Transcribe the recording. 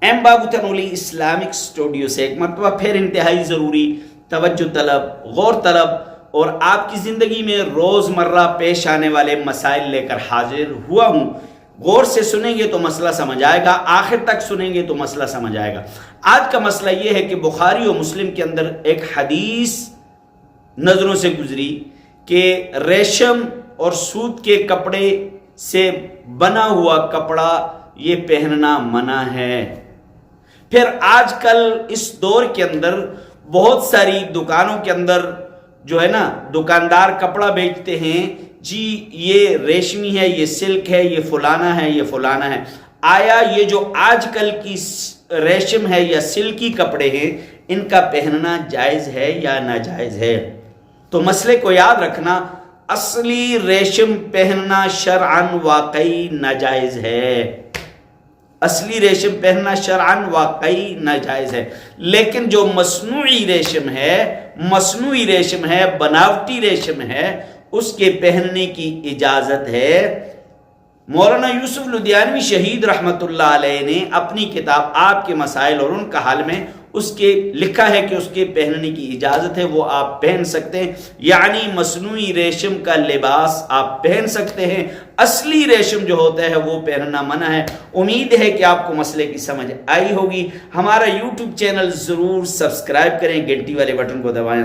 M بابوتنولی Islamic studio سے ایک مرتبہ پھر انتہائی ضروری توجہ طلب، غور طلب اور آپ کی زندگی میں روزمرہ پیش آنے والے مسائل لے کر حاضر ہوا ہوں۔ غور سے سنیں گے تو مسئلہ سمجھ آئے گا، آخر تک سنیں گے تو مسئلہ سمجھ آئے گا۔ آج کا مسئلہ یہ ہے کہ بخاری و مسلم کے اندر ایک حدیث نظروں سے گزری کہ ریشم اور سوت کے کپڑے سے بنا ہوا کپڑا یہ پہننا منع ہے۔ پھر آج کل اس دور کے اندر بہت ساری دکانوں کے اندر جو ہے نا دکاندار کپڑا بیچتے ہیں، جی یہ ریشمی ہے، یہ سلک ہے، یہ فلانا ہے، یہ فلانا ہے۔ آیا یہ جو آج کل کی ریشم ہے یا سلکی کپڑے ہیں ان کا پہننا جائز ہے یا ناجائز ہے؟ تو مسئلے کو یاد رکھنا، اصلی ریشم پہننا شرعاً واقعی ناجائز ہے، اصلی ریشم پہننا شرعاً واقعی ناجائز ہے، لیکن جو مصنوعی ریشم ہے، بناوٹی ریشم ہے، اس کے پہننے کی اجازت ہے۔ مولانا یوسف لدھیانوی شہید رحمت اللہ علیہ نے اپنی کتاب آپ کے مسائل اور ان کا حل میں اس کے لکھا ہے کہ اس کے پہننے کی اجازت ہے، وہ آپ پہن سکتے ہیں، یعنی مصنوعی ریشم کا لباس آپ پہن سکتے ہیں، اصلی ریشم جو ہوتا ہے وہ پہننا منع ہے۔ امید ہے کہ آپ کو مسئلے کی سمجھ آئی ہوگی۔ ہمارا یوٹیوب چینل ضرور سبسکرائب کریں، گھنٹی والے بٹن کو دبائیں۔